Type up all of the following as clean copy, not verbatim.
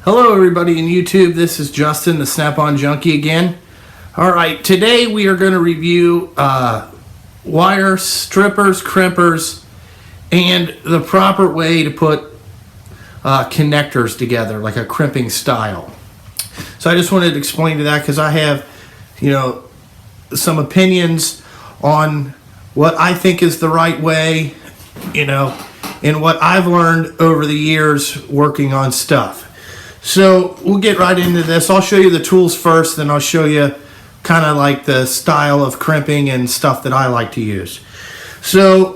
Hello everybody in YouTube, this is Justin, the Snap-on Junkie again. Alright, today we are going to review wire strippers, crimpers, and the proper way to put connectors together, like a crimping style. So I just wanted to explain to that because I have, some opinions on what I think is the right way, and what I've learned over the years working on stuff. So we'll get right into this. I'll show you the tools first, then I'll show you kind of like the style of crimping and stuff that I like to use. So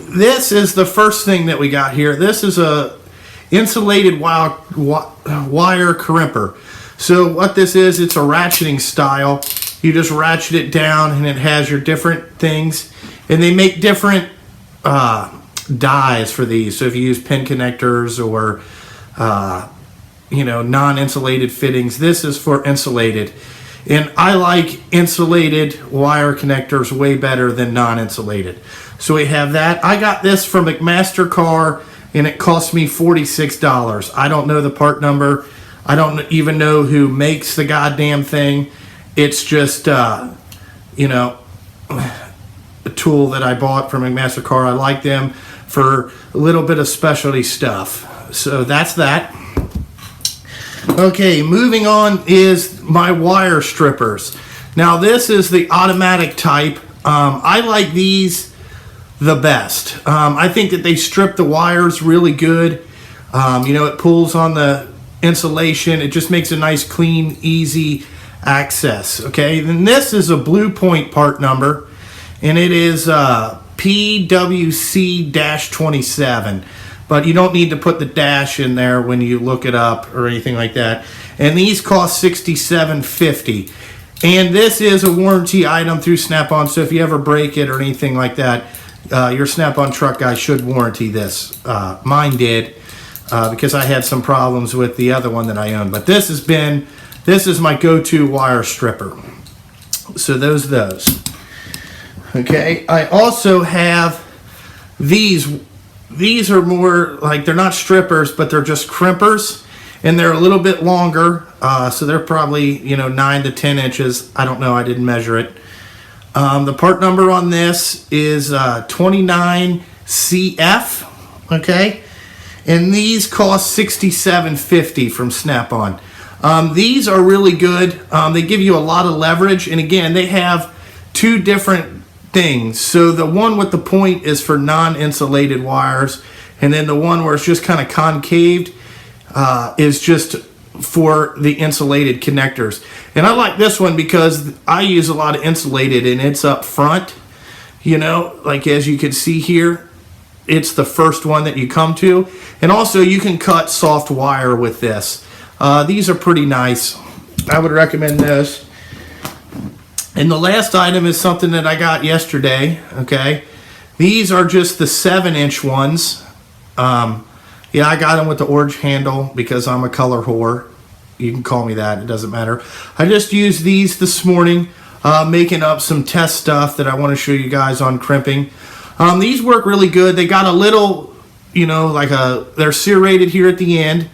this is the first thing that we got here. This is a insulated wire crimper. So what this is, it's a ratcheting style. You just ratchet it down and it has your different things. And they make different dies for these. So if you use pin connectors or non-insulated fittings, this is for insulated. And I like insulated wire connectors way better than non-insulated. So we have that. I got this from McMaster-Carr and it cost me $46. I don't know the part number. I don't even know who makes the goddamn thing. It's just, a tool that I bought from McMaster-Carr. I like them for a little bit of specialty stuff. So that's that. Okay, moving on is my wire strippers. Now this is the automatic type. I like these the best. I think that they strip the wires really good. It pulls on the insulation. It just makes a nice, clean, easy access. Okay, then this is a Blue Point part number, and it is PWC-27. But you don't need to put the dash in there when you look it up or anything like that. And these cost $67.50. And this is a warranty item through Snap-on, so if you ever break it or anything like that, your Snap-on truck guy should warranty this. Mine did, because I had some problems with the other one that I owned. But this is my go-to wire stripper. So those. Okay, I also have these. These are more like, they're not strippers, but they're just crimpers, and they're a little bit longer, so they're probably 9 to 10 inches. I don't know, I didn't measure it. The part number on this is 29CF, okay, and these cost $67.50 from Snap-on. These are really good. They give you a lot of leverage, and again, they have two different things. So the one with the point is for non-insulated wires, and then the one where it's just kind of concaved is just for the insulated connectors. And I like this one because I use a lot of insulated, and it's up front, like as you can see here, it's the first one that you come to. And also you can cut soft wire with this. These are pretty nice. I would recommend this. And the last item is something that I got yesterday, okay? These are just the 7-inch ones. I got them with the orange handle because I'm a color whore. You can call me that, it doesn't matter. I just used these this morning, making up some test stuff that I want to show you guys on crimping. These work really good. They got a little, they're serrated here at the end.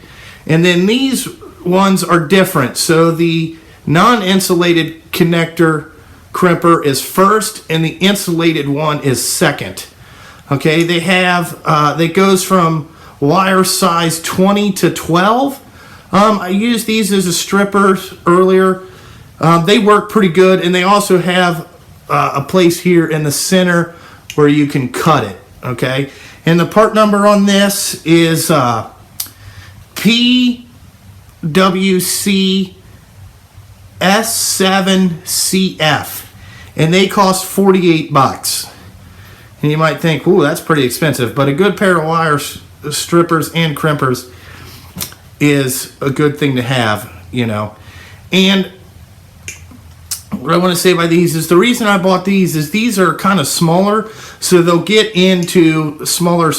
And then these ones are different. So the non-insulated connector crimper is first and the insulated one is second. Okay, they have they goes from wire size 20 to 12. I used these as a stripper earlier. They work pretty good, and they also have a place here in the center where you can cut it. Okay, and the part number on this is PWC S7CF, and they cost $48. And you might think, ooh, that's pretty expensive, but a good pair of wire strippers and crimpers is a good thing to have, And what I want to say by these is the reason I bought these is these are kind of smaller, so they'll get into smaller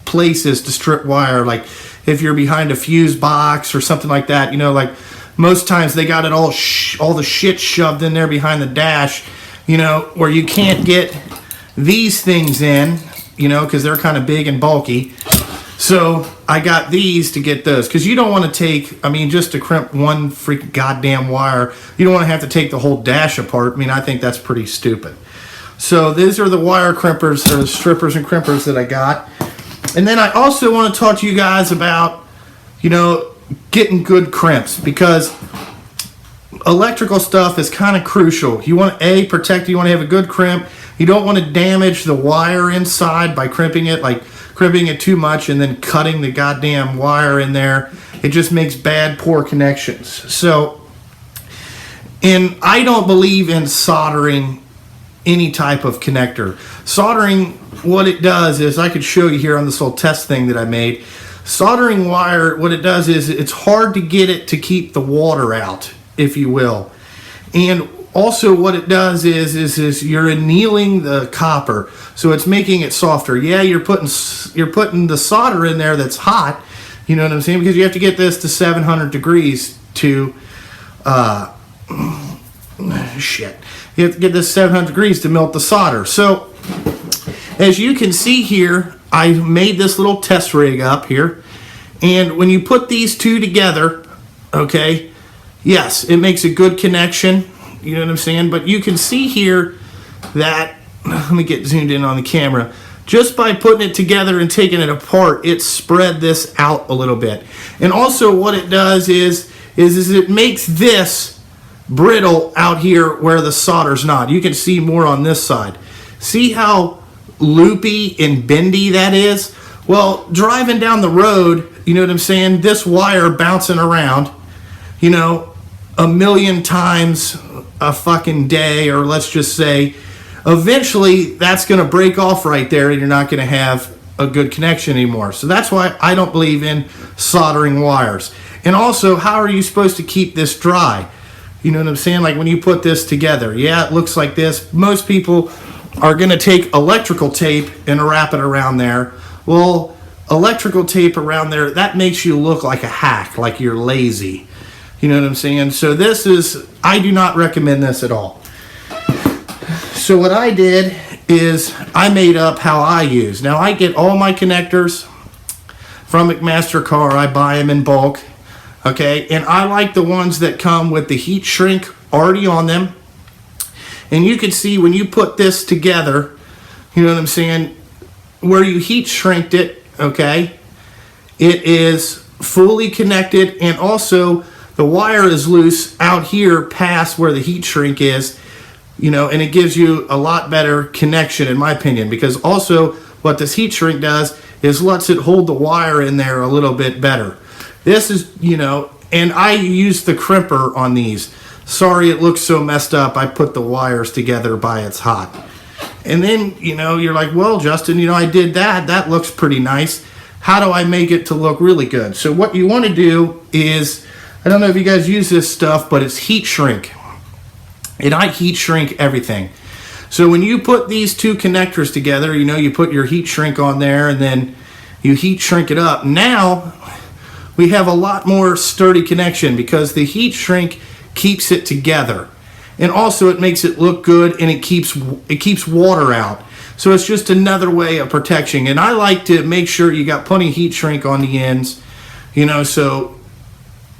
places to strip wire, like if you're behind a fuse box or something like that, like most times they got it all the shit shoved in there behind the dash, where you can't get these things in, because they're kind of big and bulky. So I got these to get those, because you don't want to take, I mean, just to crimp one freaking goddamn wire, you don't want to have to take the whole dash apart. I mean, I think that's pretty stupid. So these are the wire crimpers, or strippers and crimpers that I got. And then I also want to talk to you guys about, you know, getting good crimps, because electrical stuff is kind of crucial. You want to protect it. You want to have a good crimp. You don't want to damage the wire inside by crimping it, like crimping it too much and then cutting the goddamn wire in there. It just makes bad, poor connections. So, and I don't believe in soldering any type of connector. Soldering, what it does is, I could show you here on this little test thing that I made. Soldering wire, what it does is, it's hard to get it to keep the water out, if you will. And also what it does is you're annealing the copper, so it's making it softer. Yeah, you're putting the solder in there that's hot, you know what I'm saying, because you have to get this to 700 degrees to shit. You have to get this 700 degrees to melt the solder. So as you can see here, I made this little test rig up here, and when you put these two together, okay, yes, it makes a good connection, you know what I'm saying, but you can see here that, let me get zoomed in on the camera, just by putting it together and taking it apart, it spread this out a little bit. And also what it does is it makes this brittle out here where the solder's not. You can see more on this side. See how loopy and bendy that is? Well, driving down the road, you know what I'm saying, this wire bouncing around, you know, a million times a fucking day, or let's just say, eventually that's going to break off right there and you're not going to have a good connection anymore. So that's why I don't believe in soldering wires. And also, how are you supposed to keep this dry? You know what I'm saying? Like when you put this together, yeah, it looks like this. Most people are going to take electrical tape and wrap it around there. Well, electrical tape around there, that makes you look like a hack, like you're lazy. You know what I'm saying? So this is, I do not recommend this at all. So what I did is I made up how I use. Now I get all my connectors from McMaster Car. I buy them in bulk. Okay, and I like the ones that come with the heat shrink already on them. And you can see when you put this together, you know what I'm saying, where you heat shrinked it, okay, it is fully connected, and also the wire is loose out here past where the heat shrink is, you know, and it gives you a lot better connection in my opinion, because also what this heat shrink does is lets it hold the wire in there a little bit better. This is, you know, and I use the crimper on these. Sorry it looks so messed up. I put the wires together by it's hot. And then, you know, you're like, well, Justin, you know, I did that. That looks pretty nice. How do I make it to look really good? So what you want to do is, I don't know if you guys use this stuff, but it's heat shrink. And I heat shrink everything. So when you put these two connectors together, you know, you put your heat shrink on there and then you heat shrink it up. Now we have a lot more sturdy connection because the heat shrink keeps it together. And also it makes it look good, and it keeps water out. So it's just another way of protection. And I like to make sure you got plenty of heat shrink on the ends, you know, so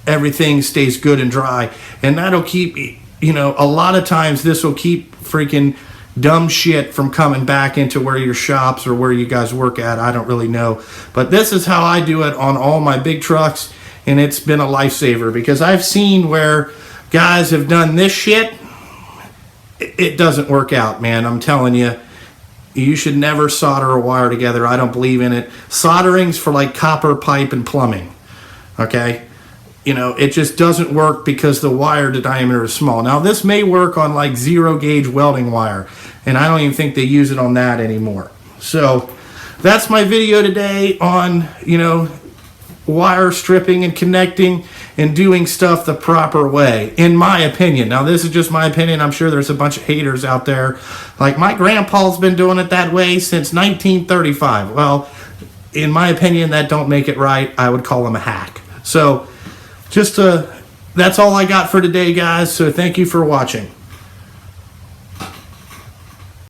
everything stays good and dry. And that'll keep, you know, a lot of times this will keep freaking dumb shit from coming back into where your shops or where you guys work at. I don't really know. But this is how I do it on all my big trucks, and it's been a lifesaver because I've seen where guys have done this shit. It doesn't work out, man. I'm telling you, you should never solder a wire together. I don't believe in it. Soldering's for like copper pipe and plumbing, okay? You know, it just doesn't work because the wire diameter is small. Now, this may work on like 0 gauge welding wire, and I don't even think they use it on that anymore. So that's my video today on, you know, wire stripping and connecting and doing stuff the proper way, in my opinion. Now, this is just my opinion. I'm sure there's a bunch of haters out there. Like, my grandpa's been doing it that way since 1935. Well, in my opinion, that don't make it right. I would call him a hack. So, that's all I got for today, guys. So, thank you for watching.